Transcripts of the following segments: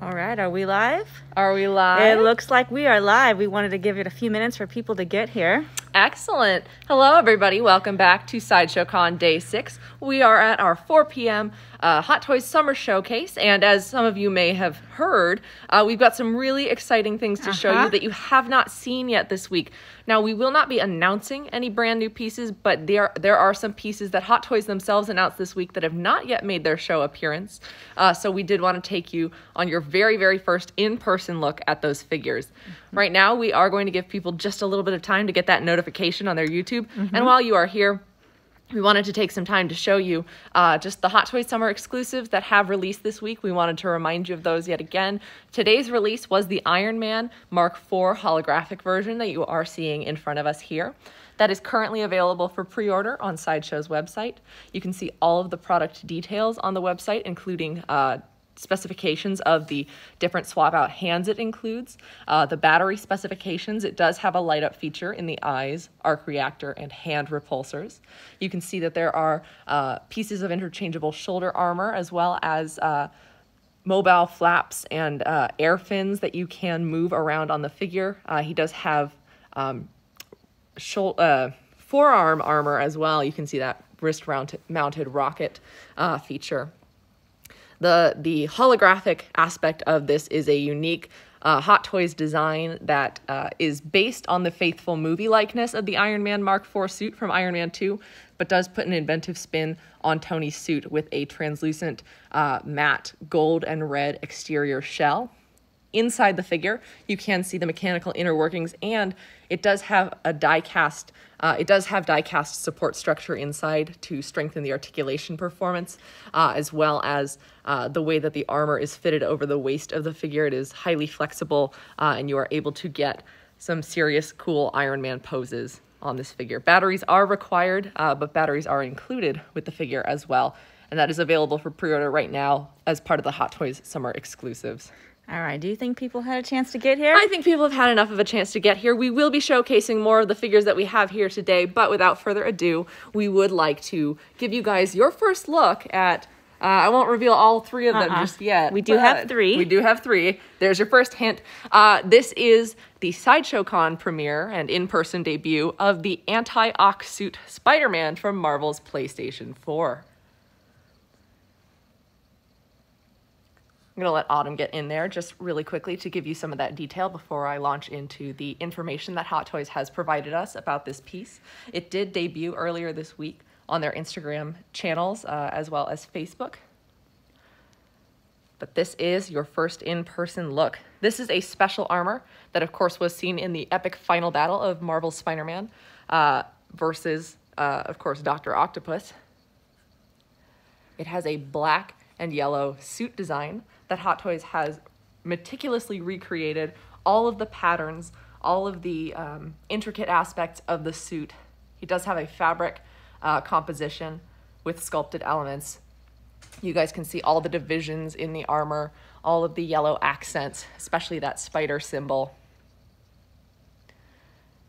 All right, are we live? Are we live? It looks like we are live. We wanted to give it a few minutes for people to get here. Excellent. Hello, everybody. Welcome back to Sideshow Con Day 6. We are at our 4 p.m. Hot Toys Summer Showcase, and as some of you may have heard, we've got some really exciting things to show you that you have not seen yet this week. Now, we will not be announcing any brand new pieces, but there are some pieces that Hot Toys themselves announced this week that have not yet made their show appearance. So we did want to take you on your very, very first in-person look at those figures. Right now, we are going to give people just a little bit of time to get that notification on their YouTube. And while you are here, we wanted to take some time to show you just the Hot Toys Summer exclusives that have released this week. We wanted to remind you of those yet again. Today's release was the Iron Man Mark IV holographic version that you are seeing in front of us here. That is currently available for pre-order on Sideshow's website. You can see all of the product details on the website, including specifications of the different swap out hands it includes, the battery specifications. It does have a light up feature in the eyes, arc reactor, and hand repulsors. You can see that there are pieces of interchangeable shoulder armor, as well as mobile flaps and air fins that you can move around on the figure. He does have forearm armor as well. You can see that wrist mounted rocket feature. The holographic aspect of this is a unique Hot Toys design that is based on the faithful movie likeness of the Iron Man Mark IV suit from Iron Man 2, but does put an inventive spin on Tony's suit with a translucent matte gold and red exterior shell. Inside the figure, you can see the mechanical inner workings, and it does have a die-cast support structure inside to strengthen the articulation performance, as well as the way that the armor is fitted over the waist of the figure. It is highly flexible, and you are able to get some serious cool Iron Man poses on this figure. Batteries are required, but batteries are included with the figure as well, and that is available for pre-order right now as part of the Hot Toys Summer exclusives. All right, do you think people had a chance to get here? I think people have had enough of a chance to get here. We will be showcasing more of the figures that we have here today, but without further ado, we would like to give you guys your first look at, I won't reveal all three of them just yet. We do have three. We do have three. There's your first hint. This is the Sideshow Con premiere and in-person debut of the anti-Ox suit Spider-Man from Marvel's PlayStation 4. I'm going to let Autumn get in there just really quickly to give you some of that detail before I launch into the information that Hot Toys has provided us about this piece. It did debut earlier this week on their Instagram channels as well as Facebook. But this is your first in-person look. This is a special armor that, of course, was seen in the epic final battle of Marvel's Spider-Man versus, of course, Dr. Octopus. It has a black and yellow suit design that Hot Toys has meticulously recreated all of the patterns, all of the intricate aspects of the suit. He does have a fabric composition with sculpted elements. You guys can see all the divisions in the armor, all of the yellow accents, especially that spider symbol.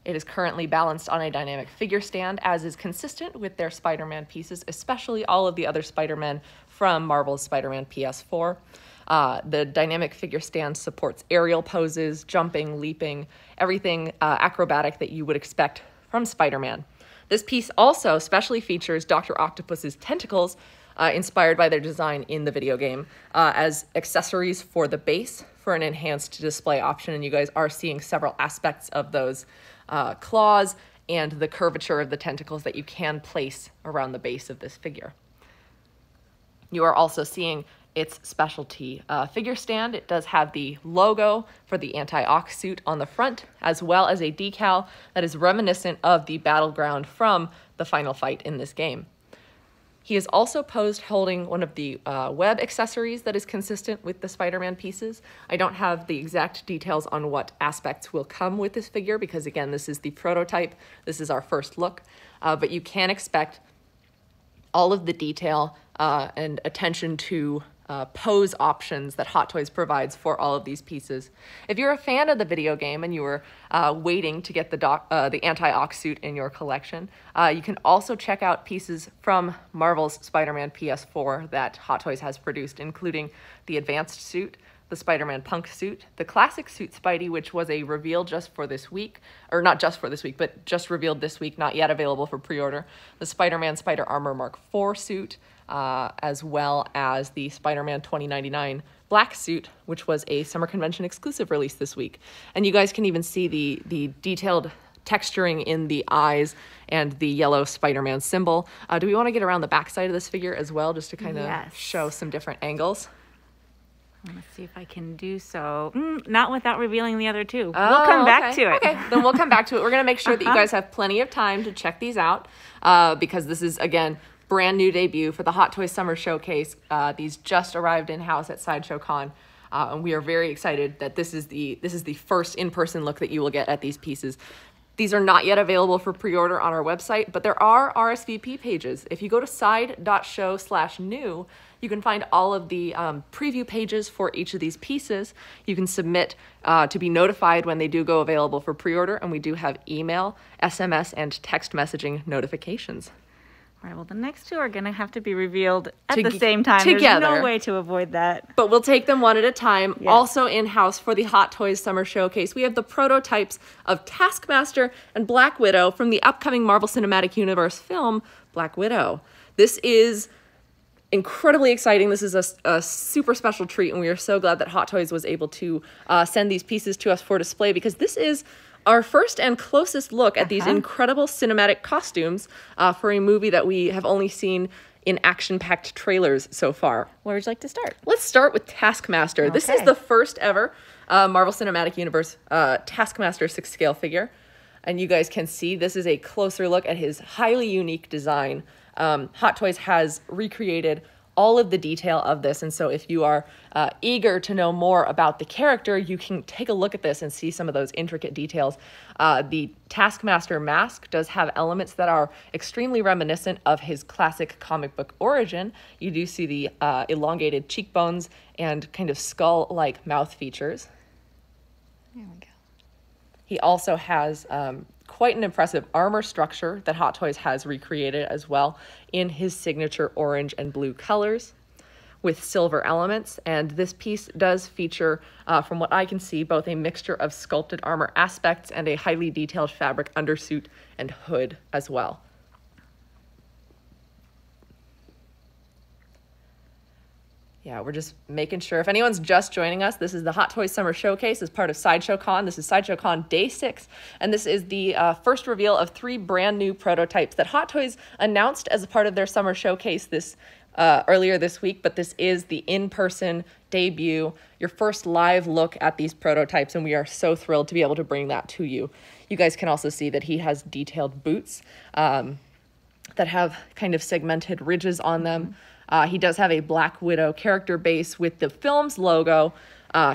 It is currently balanced on a dynamic figure stand, as is consistent with their Spider-Man pieces, especially all of the other Spider-Men from Marvel's Spider-Man Ps4. The dynamic figure stand supports aerial poses, jumping, leaping, everything acrobatic that you would expect from Spider-Man. This piece also specially features Dr. Octopus's tentacles, inspired by their design in the video game, as accessories for the base for an enhanced display option, and you guys are seeing several aspects of those claws and the curvature of the tentacles that you can place around the base of this figure. You are also seeing its specialty figure stand. It does have the logo for the anti-Ox suit on the front, as well as a decal that is reminiscent of the battleground from the final fight in this game. He is also posed holding one of the web accessories that is consistent with the Spider-Man pieces. I don't have the exact details on what aspects will come with this figure because, again, this is the prototype. This is our first look, but you can expect all of the detail and attention to pose options that Hot Toys provides for all of these pieces. If you're a fan of the video game and you were waiting to get the anti-Ox suit in your collection, you can also check out pieces from Marvel's Spider-Man Ps4 that Hot Toys has produced, including the advanced suit, the Spider-Man punk suit, the classic suit Spidey, which was a reveal just for this week, or not just for this week, but just revealed this week, not yet available for pre-order, the Spider-Man Spider Armor Mark IV suit, as well as the Spider-Man 2099 black suit, which was a summer convention exclusive release this week. And you guys can even see the detailed texturing in the eyes and the yellow Spider-Man symbol. Do we want to get around the back side of this figure as well, just to kind of show some different angles? Let's see if I can do so. Not without revealing the other two. We'll come back to it. Okay, then we'll come back to it. We're going to make sure that you guys have plenty of time to check these out, because this is, again, brand new debut for the Hot Toys Summer Showcase. These just arrived in-house at Sideshow Con, and we are very excited that this is the first in-person look that you will get at these pieces. These are not yet available for pre-order on our website, but there are RSVP pages. If you go to side.show/new, you can find all of the preview pages for each of these pieces. You can submit to be notified when they do go available for pre-order, and we do have email, SMS, and text messaging notifications. All right, well, the next two are going to have to be revealed at the same time. Together. There's no way to avoid that. But we'll take them one at a time. Yes. Also in-house for the Hot Toys Summer Showcase, we have the prototypes of Taskmaster and Black Widow from the upcoming Marvel Cinematic Universe film, Black Widow. This is incredibly exciting. This is a super special treat, and we are so glad that Hot Toys was able to send these pieces to us for display, because this is our first and closest look at these incredible cinematic costumes for a movie that we have only seen in action-packed trailers so far. Where would you like to start? Let's start with Taskmaster. Okay. This is the first ever Marvel Cinematic Universe Taskmaster 6-scale figure. And you guys can see this is a closer look at his highly unique design. Hot Toys has recreated all of the detail of this, and so if you are eager to know more about the character, you can take a look at this and see some of those intricate details. The Taskmaster Mask does have elements that are extremely reminiscent of his classic comic book origin. You do see the elongated cheekbones and kind of skull-like mouth features. There we go. He also has quite an impressive armor structure that Hot Toys has recreated as well in his signature orange and blue colors with silver elements. And this piece does feature, from what I can see, both a mixture of sculpted armor aspects and a highly detailed fabric undersuit and hood as well. Yeah, we're just making sure. If anyone's just joining us, this is the Hot Toys Summer Showcase as part of Sideshow Con. This is Sideshow Con Day 6, and this is the first reveal of 3 brand new prototypes that Hot Toys announced as a part of their Summer Showcase earlier this week, but this is the in-person debut, your first live look at these prototypes, and we are so thrilled to be able to bring that to you. You guys can also see that he has detailed boots that have kind of segmented ridges on them. He does have a Black Widow character base with the film's logo,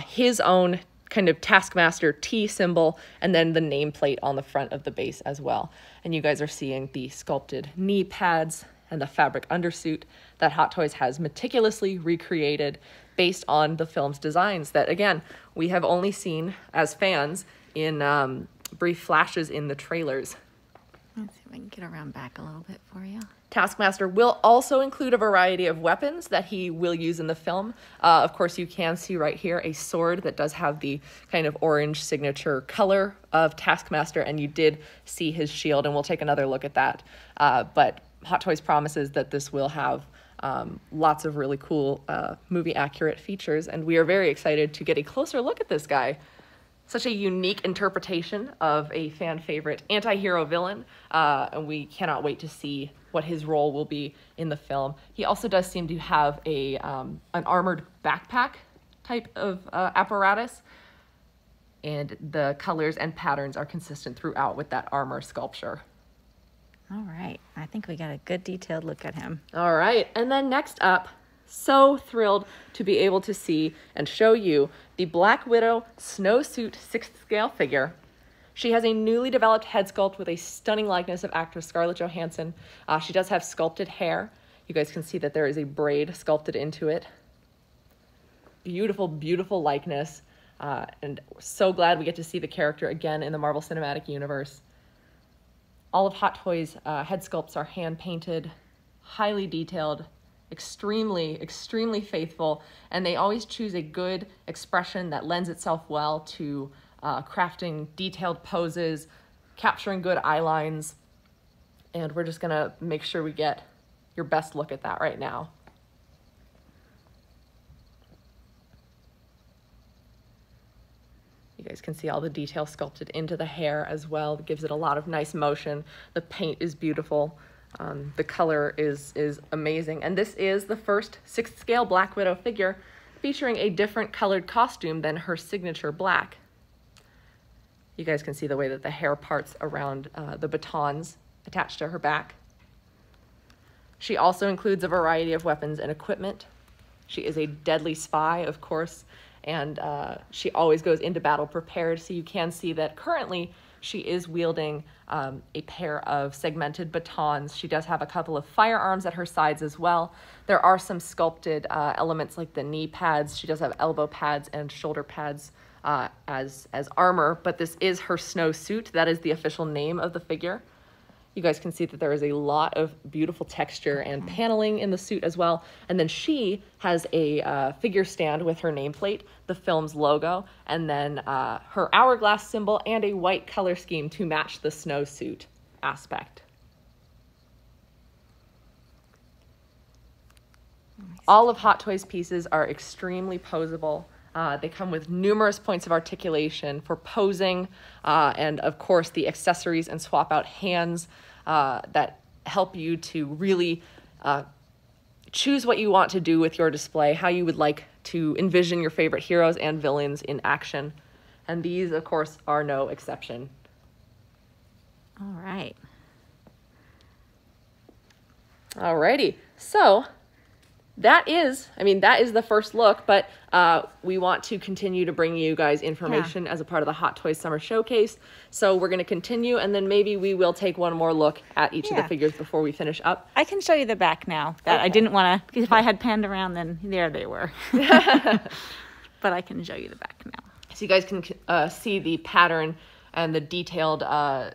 his own kind of Taskmaster T symbol, and then the nameplate on the front of the base as well. And you guys are seeing the sculpted knee pads and the fabric undersuit that Hot Toys has meticulously recreated based on the film's designs that, again, we have only seen as fans in brief flashes in the trailers. Let's see if I can get around back a little bit for you. Taskmaster will also include a variety of weapons that he will use in the film. Of course, you can see right here a sword that does have the kind of orange signature color of Taskmaster, and you did see his shield, and we'll take another look at that. But Hot Toys promises that this will have lots of really cool movie-accurate features, and we are very excited to get a closer look at this guy. Such a unique interpretation of a fan favorite anti-hero villain, and we cannot wait to see what his role will be in the film. He also does seem to have an armored backpack type of apparatus, and the colors and patterns are consistent throughout with that armor sculpture. All right, I think we got a good detailed look at him. All right, and then next up, so thrilled to be able to see and show you the Black Widow Snowsuit 6th scale figure. She has a newly developed head sculpt with a stunning likeness of actress Scarlett Johansson. She does have sculpted hair. You guys can see that there is a braid sculpted into it. Beautiful, beautiful likeness. And so glad we get to see the character again in the Marvel Cinematic Universe. All of Hot Toys' head sculpts are hand-painted, highly detailed, extremely, extremely faithful, and they always choose a good expression that lends itself well to crafting detailed poses, capturing good eye lines, and we're just gonna make sure we get your best look at that right now. You guys can see all the detail sculpted into the hair as well. It gives it a lot of nice motion. The paint is beautiful. The color is amazing. And this is the first 6th scale Black Widow figure featuring a different colored costume than her signature black. You guys can see the way that the hair parts around the batons attached to her back. She also includes a variety of weapons and equipment. She is a deadly spy, of course, and she always goes into battle prepared, so you can see that currently she is wielding a pair of segmented batons. She does have a couple of firearms at her sides as well. There are some sculpted elements like the knee pads. She does have elbow pads and shoulder pads as armor, but this is her snowsuit. That is the official name of the figure. You guys can see that there is a lot of beautiful texture and paneling in the suit as well. And then she has a figure stand with her nameplate, the film's logo, and then her hourglass symbol and a white color scheme to match the snowsuit aspect. All of Hot Toys pieces are extremely posable. They come with numerous points of articulation for posing, and of course the accessories and swap out hands that help you to really choose what you want to do with your display, how you would like to envision your favorite heroes and villains in action. And these, of course, are no exception. All right. Alrighty, so that is the first look, but we want to continue to bring you guys information as a part of the Hot Toys Summer Showcase. So we're going to continue, and then maybe we will take one more look at each of the figures before we finish up. I can show you the back now. That I didn't want to, if I had panned around, then there they were. But I can show you the back now. So you guys can see the pattern and the detailed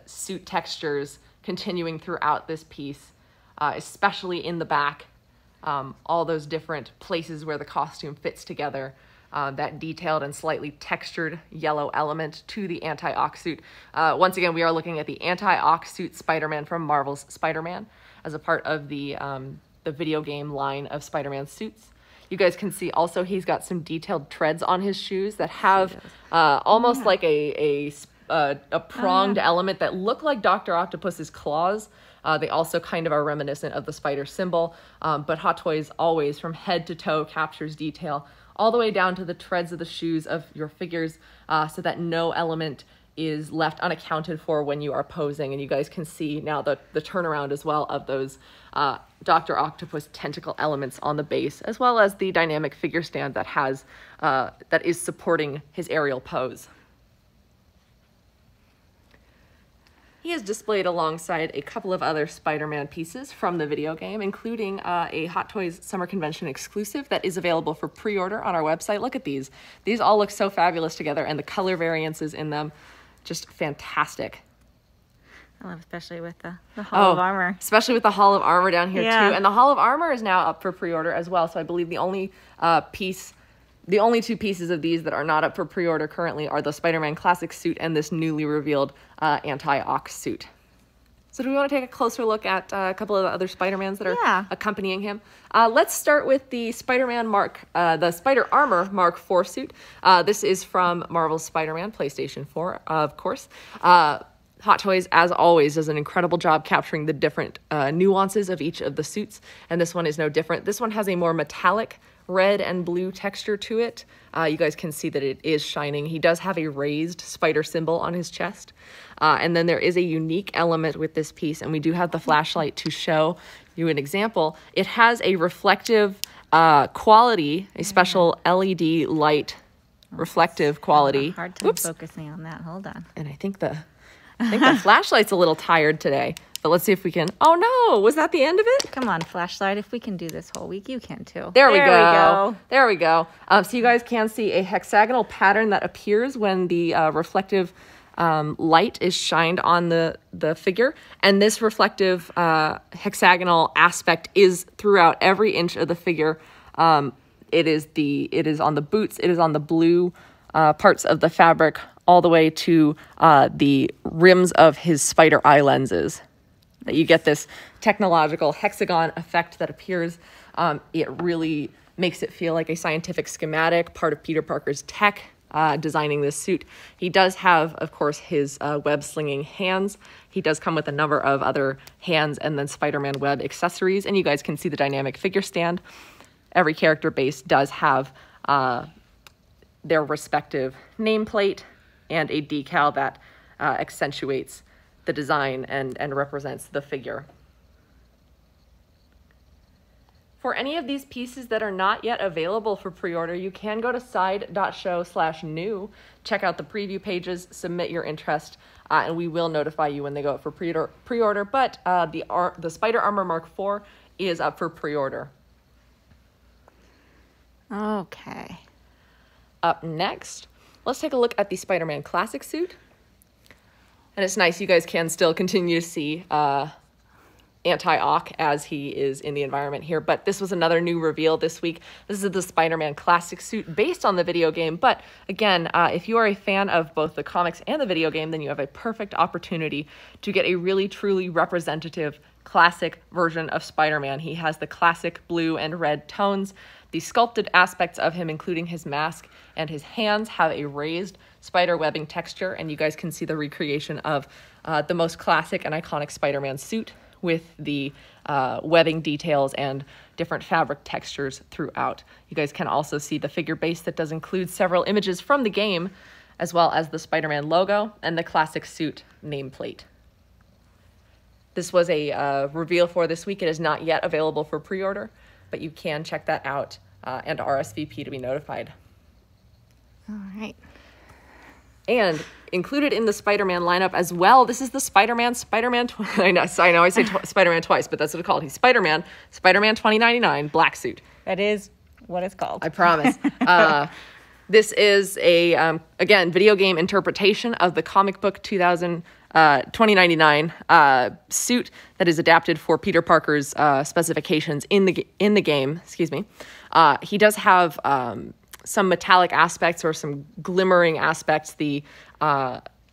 suit textures continuing throughout this piece, especially in the back. All those different places where the costume fits together, that detailed and slightly textured yellow element to the anti-Ox suit. Once again, we are looking at the anti-Ox suit Spider-Man from Marvel's Spider-Man as a part of the video game line of Spider-Man suits. You guys can see also he's got some detailed treads on his shoes that have almost like a pronged element that look like Dr. Octopus's claws. They also kind of are reminiscent of the spider symbol, but Hot Toys always, from head to toe, captures detail all the way down to the treads of the shoes of your figures, so that no element is left unaccounted for when you are posing. And you guys can see now the turnaround as well of those Dr. Octopus tentacle elements on the base, as well as the dynamic figure stand that has that is supporting his aerial pose. He is displayed alongside a couple of other Spider-Man pieces from the video game, including a Hot Toys Summer Convention exclusive that is available for pre-order on our website. Look at these. These all look so fabulous together, and the color variances in them, just fantastic. I love especially with the Hall of Armor. Especially with the Hall of Armor down here too. And the Hall of Armor is now up for pre-order as well. So I believe the only two pieces of these that are not up for pre-order currently are the Spider-Man Classic suit and this newly revealed anti-Ox suit. So do we want to take a closer look at a couple of the other Spider-Mans that are accompanying him? Let's start with the the Spider Armor Mark IV suit. This is from Marvel's Spider-Man PlayStation 4, of course. Hot Toys, as always, does an incredible job capturing the different nuances of each of the suits, and this one is no different. This one has a more metallic red and blue texture to it. You guys can see that it is shining. He does have a raised spider symbol on his chest. And then there is a unique element with this piece, and we do have the flashlight to show you an example. It has a reflective quality, a special LED light reflective quality. Hard time focusing on that. Hold on. And I think the flashlight's a little tired today. But let's see if we can. Oh no, was that the end of it? Come on, flashlight. If we can do this whole week, you can too. There we go. There we go. So you guys can see a hexagonal pattern that appears when the reflective light is shined on the figure, and this reflective hexagonal aspect is throughout every inch of the figure. It is on the boots, it is on the blue parts of the fabric, all the way to the rims of his spider eye lenses. That you get this technological hexagon effect that appears. It really makes it feel like a scientific schematic, part of Peter Parker's tech, designing this suit. He does have, of course, his web-slinging hands. He does come with a number of other hands and then Spider-Man web accessories, and you guys can see the dynamic figure stand. Every character base does have their respective nameplate and a decal that accentuates the design and represents the figure. For any of these pieces that are not yet available for pre-order, you can go to side.show/new, check out the preview pages, submit your interest, and we will notify you when they go up for pre-order. But the Spider Armor Mark IV is up for pre-order. Okay. Up next, let's take a look at the Spider-Man Classic suit. And it's nice you guys can still continue to see Anti-Ock as he is in the environment here. But this was another new reveal this week. This is the Spider-Man Classic suit based on the video game. But again, if you are a fan of both the comics and the video game, then you have a perfect opportunity to get a really, truly representative classic version of Spider-Man. He has the classic blue and red tones. The sculpted aspects of him, including his mask and his hands, have a raised spider webbing texture, and you guys can see the recreation of the most classic and iconic Spider-Man suit with the webbing details and different fabric textures throughout. You guys can also see the figure base that does include several images from the game, as well as the Spider-Man logo and the classic suit nameplate. This was a reveal for this week. It is not yet available for pre-order, but you can check that out and RSVP to be notified. All right. And included in the Spider-Man lineup as well, this is the Spider-Man I know I say Spider-Man twice, but that's what it's called. He's Spider-Man 2099 black suit. That is what it's called. I promise. This is a, again, video game interpretation of the comic book 2099 suit that is adapted for Peter Parker's specifications in the game. Excuse me. He does have some metallic aspects or some glimmering aspects. It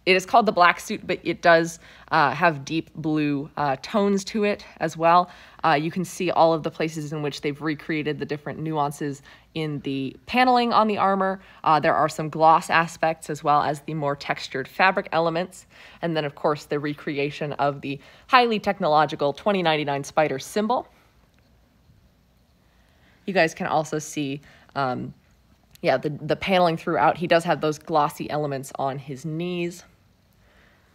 is called the black suit, but it does have deep blue tones to it as well. You can see all of the places in which they've recreated the different nuances in the paneling on the armor. There are some gloss aspects as well as the more textured fabric elements. And then, of course, the recreation of the highly technological 2099 spider symbol. You guys can also see the paneling throughout. He does have those glossy elements on his knees.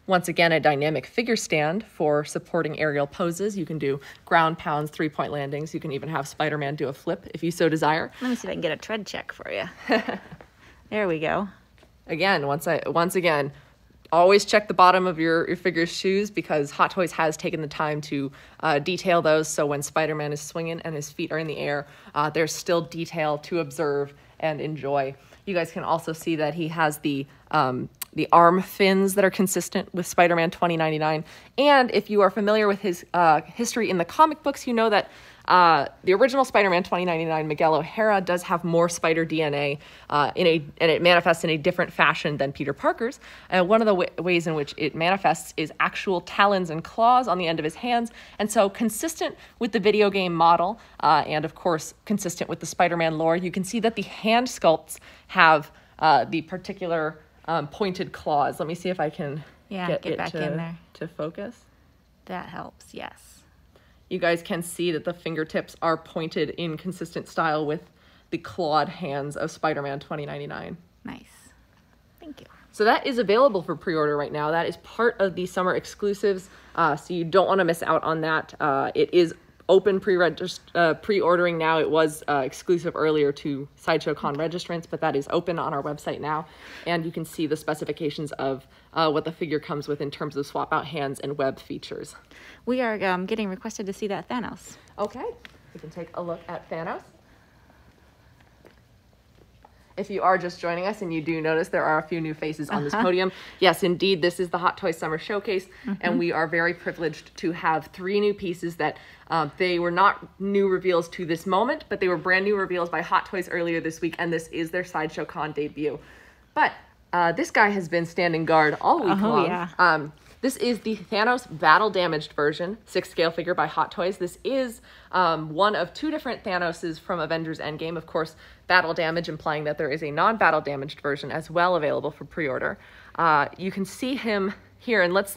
Once again, a dynamic figure stand for supporting aerial poses. You can do ground pounds, three-point landings. You can even have Spider-Man do a flip if you so desire. Let me see if I can get a tread check for you. There we go. Again, once again, always check the bottom of your figure's shoes, because Hot Toys has taken the time to detail those. So when Spider-Man is swinging and his feet are in the air, there's still detail to observe and enjoy. You guys can also see that he has the arm fins that are consistent with Spider-Man 2099. And if you are familiar with his history in the comic books, you know that the original Spider-Man 2099, Miguel O'Hara, does have more spider DNA and it manifests in a different fashion than Peter Parker's. One of the ways in which it manifests is actual talons and claws on the end of his hands. And so consistent with the video game model and, of course, consistent with the Spider-Man lore, you can see that the hand sculpts have the particular pointed claws. Let me see if I can get it back in there to focus. That helps, yes. You guys can see that the fingertips are pointed in consistent style with the clawed hands of Spider-Man 2099. Nice. Thank you. So that is available for pre-order right now. That is part of the summer exclusives, so you don't want to miss out on that. It is open pre-ordering now. It was exclusive earlier to Sideshow Con registrants, but that is open on our website now. And you can see the specifications of what the figure comes with in terms of swap-out hands and web features. We are getting requested to see that Thanos. Okay, we can take a look at Thanos. if you are just joining us and you do notice there are a few new faces on this podium, yes, indeed, this is the Hot Toys Summer Showcase, and we are very privileged to have 3 new pieces that they were not new reveals to this moment, but they were brand new reveals by Hot Toys earlier this week, and this is their Sideshow Con debut. But this guy has been standing guard all week long. Yeah. This is the Thanos battle damaged version, 6 scale figure by Hot Toys. This is one of 2 different Thanoses from Avengers Endgame. Of course, battle damage implying that there is a non-battle damaged version as well available for pre-order. You can see him here, and let's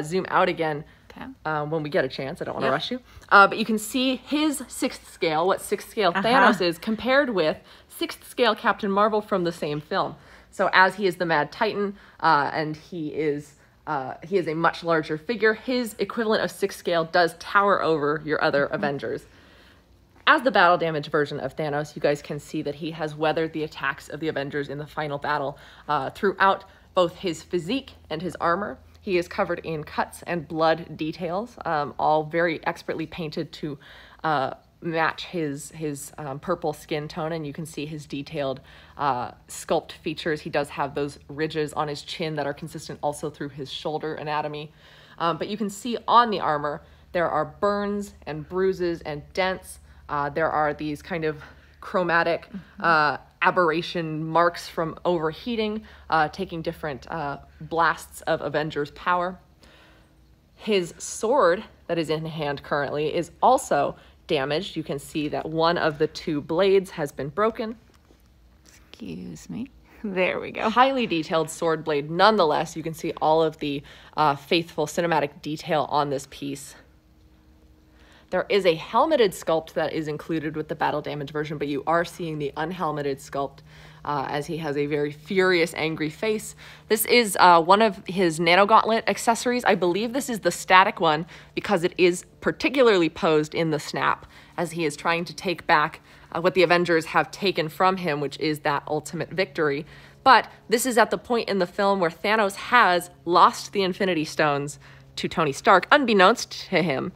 zoom out again when we get a chance. I don't want to rush you. But you can see his 6th scale, what 6th scale Thanos is, compared with 6th scale Captain Marvel from the same film. So as he is the Mad Titan, and he is a much larger figure, his equivalent of 6th scale does tower over your other Avengers. As the battle damage version of Thanos, you guys can see that he has weathered the attacks of the Avengers in the final battle throughout both his physique and his armor. He is covered in cuts and blood details, all very expertly painted to match his purple skin tone, and you can see his detailed sculpt features. He does have those ridges on his chin that are consistent also through his shoulder anatomy. But you can see on the armor there are burns and bruises and dents. There are these kind of chromatic aberration marks from overheating, taking different blasts of Avengers power. His sword that is in hand currently is also damaged. You can see that one of the 2 blades has been broken. Excuse me. There we go. Highly detailed sword blade. Nonetheless, you can see all of the faithful cinematic detail on this piece. There is a helmeted sculpt that is included with the battle damage version, but you are seeing the unhelmeted sculpt as he has a very furious, angry face. This is one of his nano gauntlet accessories. I believe this is the static one because it is particularly posed in the snap as he is trying to take back what the Avengers have taken from him, which is that ultimate victory. But this is at the point in the film where Thanos has lost the Infinity Stones to Tony Stark, unbeknownst to him.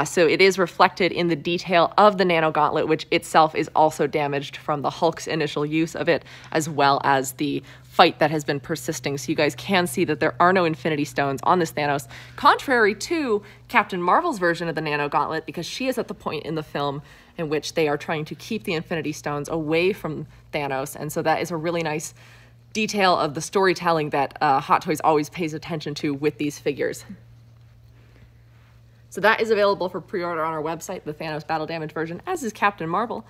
So it is reflected in the detail of the nano gauntlet, which itself is also damaged from the Hulk's initial use of it, as well as the fight that has been persisting. So you guys can see that there are no Infinity Stones on this Thanos, contrary to Captain Marvel's version of the nano gauntlet, because she is at the point in the film in which they are trying to keep the Infinity Stones away from Thanos. And so that is a really nice detail of the storytelling that Hot Toys always pays attention to with these figures. So that is available for pre-order on our website, the Thanos Battle Damage version, as is Captain Marvel.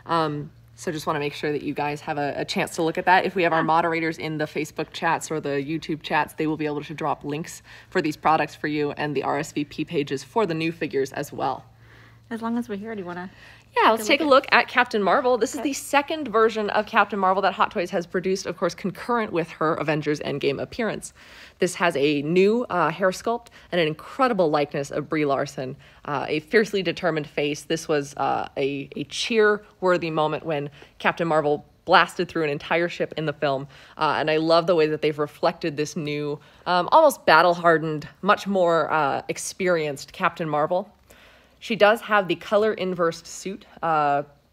So just want to make sure that you guys have a chance to look at that. If we have our moderators in the Facebook chats or the YouTube chats, they will be able to drop links for these products for you and the RSVP pages for the new figures as well. As long as we're here, do you want to? Yeah, let's take a look at Captain Marvel. This is the 2nd version of Captain Marvel that Hot Toys has produced, of course, concurrent with her Avengers Endgame appearance. This has a new hair sculpt and an incredible likeness of Brie Larson, a fiercely determined face. This was a cheer-worthy moment when Captain Marvel blasted through an entire ship in the film. And I love the way that they've reflected this new, almost battle-hardened, much more experienced Captain Marvel. She does have the color inversed suit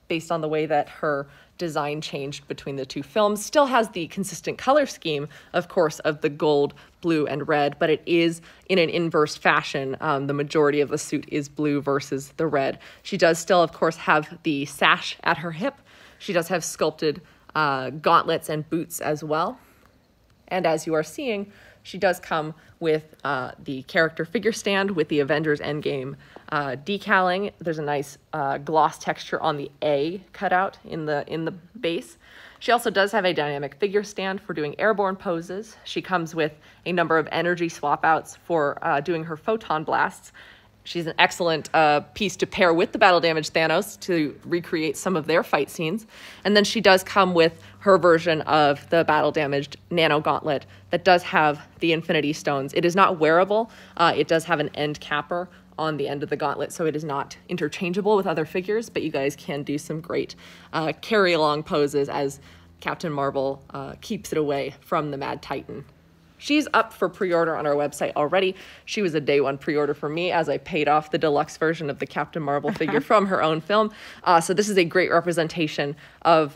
based on the way that her design changed between the 2 films. Still has the consistent color scheme, of course, of the gold, blue, and red, but it is in an inverse fashion. The majority of the suit is blue versus the red. She does still, of course, have the sash at her hip. She does have sculpted gauntlets and boots as well. And as you are seeing, she does come with the character figure stand with the Avengers Endgame decaling. There's a nice gloss texture on the A cutout in the base. She also does have a dynamic figure stand for doing airborne poses. She comes with a number of energy swap outs for doing her photon blasts. She's an excellent piece to pair with the battle damage Thanos to recreate some of their fight scenes. And then she does come with her version of the battle damaged nano gauntlet that does have the Infinity Stones. It is not wearable. It does have an end capper on the end of the gauntlet, so it is not interchangeable with other figures, but you guys can do some great carry-along poses as Captain Marvel keeps it away from the Mad Titan. She's up for pre-order on our website already. She was a day one pre-order for me as I paid off the deluxe version of the Captain Marvel figure from her own film. So this is a great representation of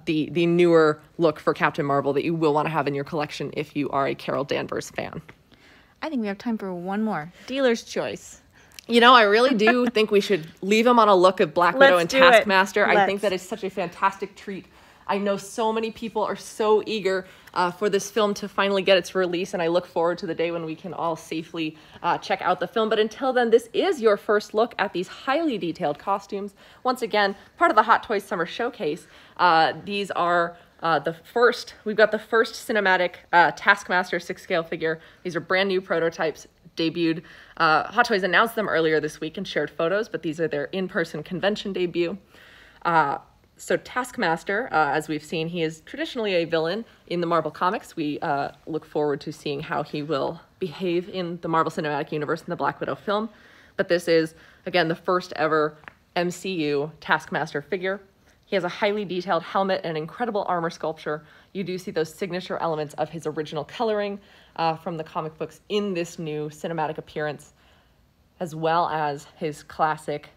the newer look for Captain Marvel that you will want to have in your collection if you are a Carol Danvers fan. I think we have time for one more. Dealer's choice. You know, I really do think we should leave him on a look of Black Widow and Taskmaster. I think that is such a fantastic treat. I know so many people are so eager for this film to finally get its release, and I look forward to the day when we can all safely check out the film. But until then, this is your first look at these highly detailed costumes. Once again, part of the Hot Toys Summer Showcase. These are we've got the first cinematic Taskmaster 6-scale figure. These are brand new prototypes, debuted. Hot Toys announced them earlier this week and shared photos, but these are their in-person convention debut. So Taskmaster, as we've seen, he is traditionally a villain in the Marvel Comics. We look forward to seeing how he will behave in the Marvel Cinematic Universe in the Black Widow film. But this is, again, the first ever MCU Taskmaster figure. He has a highly detailed helmet and incredible armor sculpture. You do see those signature elements of his original coloring from the comic books in this new cinematic appearance, as well as his classic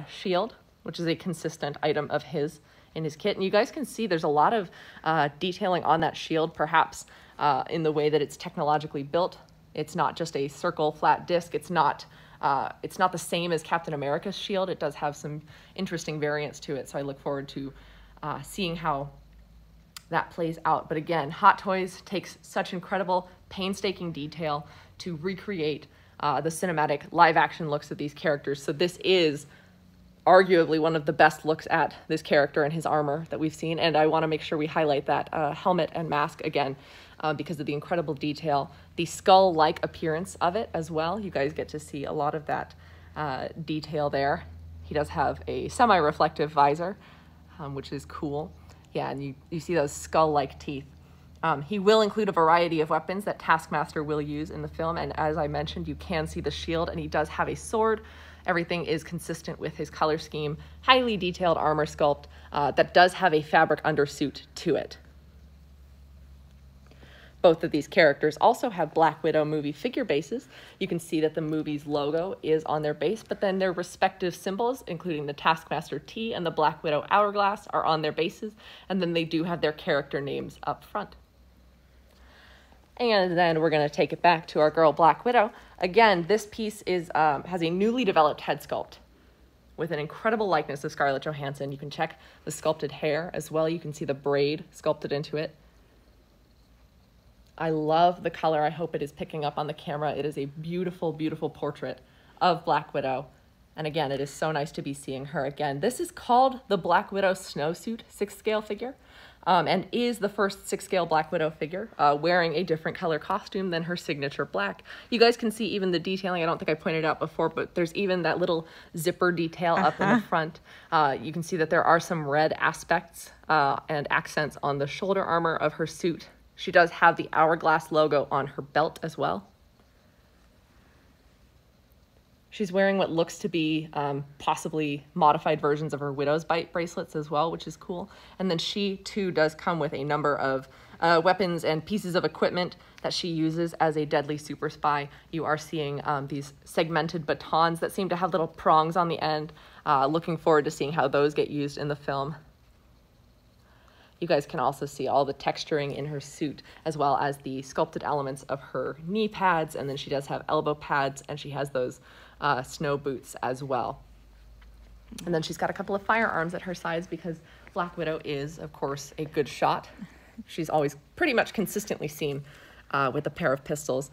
shield, which is a consistent item of his in his kit. And you guys can see there's a lot of detailing on that shield, perhaps in the way that it's technologically built. It's not just a circle flat disc. It's not the same as Captain America's shield. It does have some interesting variants to it. So I look forward to seeing how that plays out. But again, Hot Toys takes such incredible, painstaking detail to recreate the cinematic live action looks of these characters. So this is arguably one of the best looks at this character and his armor that we've seen. And I want to make sure we highlight that helmet and mask again because of the incredible detail, the skull-like appearance of it as well. You guys get to see a lot of that detail there. He does have a semi-reflective visor, which is cool. Yeah, and you see those skull-like teeth. He will include a variety of weapons that Taskmaster will use in the film. And as I mentioned, you can see the shield, and he does have a sword. Everything is consistent with his color scheme, highly detailed armor sculpt that does have a fabric undersuit to it. Both of these characters also have Black Widow movie figure bases. You can see that the movie's logo is on their base, but then their respective symbols, including the Taskmaster T and the Black Widow hourglass, are on their bases, and then they do have their character names up front. And then we're going to take it back to our girl Black Widow. Again, this piece is has a newly developed head sculpt with an incredible likeness of Scarlett Johansson. You can check the sculpted hair as well. You can see the braid sculpted into it. I love the color. I hope it is picking up on the camera. It is a beautiful, beautiful portrait of Black Widow. And again, it is so nice to be seeing her again. This is called the Black Widow Snowsuit 6-scale figure. And is the first 6-scale Black Widow figure, wearing a different color costume than her signature black. You guys can see even the detailing. I don't think I pointed out before, but there's even that little zipper detail up in the front. You can see that there are some red aspects and accents on the shoulder armor of her suit. She does have the hourglass logo on her belt as well. She's wearing what looks to be possibly modified versions of her Widow's Bite bracelets as well, which is cool. And then she, too, does come with a number of weapons and pieces of equipment that she uses as a deadly super spy. You are seeing these segmented batons that seem to have little prongs on the end. Looking forward to seeing how those get used in the film. You guys can also see all the texturing in her suit, as well as the sculpted elements of her knee pads, and then she does have elbow pads, and she has those snow boots as well. And then she's got a couple of firearms at her sides because Black Widow is, of course, a good shot. She's always pretty much consistently seen with a pair of pistols.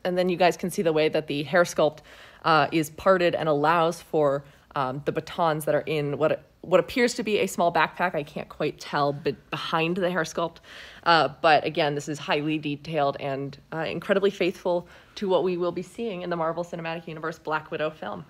And then you guys can see the way that the hair sculpt is parted and allows for the batons that are in what appears to be a small backpack. I can't quite tell, but behind the hair sculpt. But again, this is highly detailed and incredibly faithful to what we will be seeing in the Marvel Cinematic Universe Black Widow film.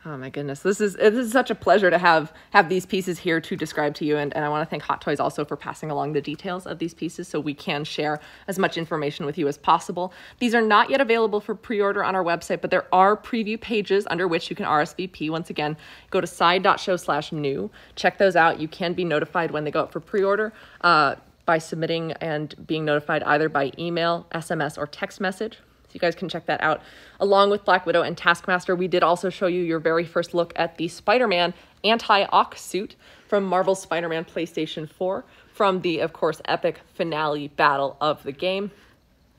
Oh my goodness, this is such a pleasure to have these pieces here to describe to you, and I want to thank Hot Toys also for passing along the details of these pieces so we can share as much information with you as possible. These are not yet available for pre-order on our website, but there are preview pages under which you can RSVP. Once again, go to side.show/new. Check those out. You can be notified when they go up for pre-order by submitting and being notified either by email, SMS, or text message. You guys can check that out. Along with Black Widow and Taskmaster, we did also show you your very first look at the Spider-Man anti-Ock suit from Marvel's Spider-Man PlayStation 4 from the, of course, epic finale battle of the game.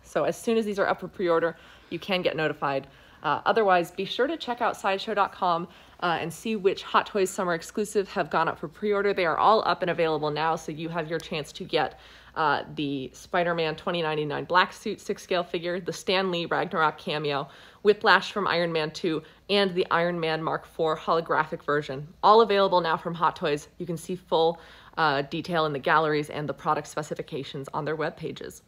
So as soon as these are up for pre-order, you can get notified. Otherwise, be sure to check out Sideshow.com and see which Hot Toys Summer exclusive have gone up for pre-order. They are all up and available now, so you have your chance to get the Spider-Man 2099 Black Suit 6-scale figure, the Stan Lee Ragnarok cameo, Whiplash from Iron Man 2, and the Iron Man Mark IV holographic version. All available now from Hot Toys. You can see full detail in the galleries and the product specifications on their web pages.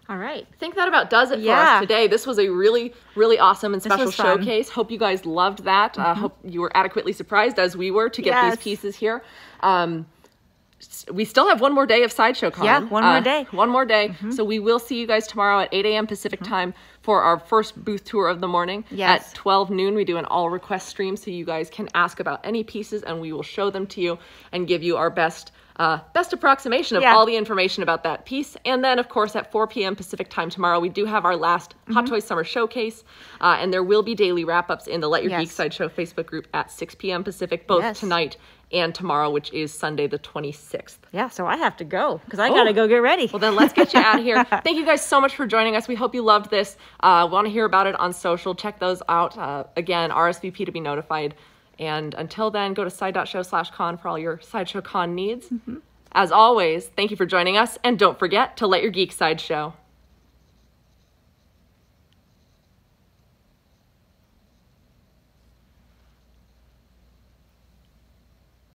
All right. I think that about does it for us today. This was a really, really awesome and special showcase. Hope you guys loved that. Hope you were adequately surprised, as we were, to get these pieces here. We still have one more day of Sideshow Con. Yeah, one more day. One more day. So we will see you guys tomorrow at 8 a.m. Pacific time for our first booth tour of the morning. Yes. At 12 noon, we do an all request stream, so you guys can ask about any pieces and we will show them to you and give you our best approximation of all the information about that piece. And then, of course, at 4 p.m. Pacific time tomorrow, we do have our last Hot Toys Summer Showcase, and there will be daily wrap-ups in the Let Your Geek Sideshow Facebook group at 6 p.m. Pacific, both tonight and tomorrow, which is Sunday the 26th. Yeah, so I have to go because I got to go get ready. Well, then let's get you out of here. Thank you guys so much for joining us. We hope you loved this. Want to hear about it on social. Check those out. Again, RSVP to be notified. And until then, go to side.show/con for all your Sideshow Con needs. As always, thank you for joining us, and don't forget to let your geek side show.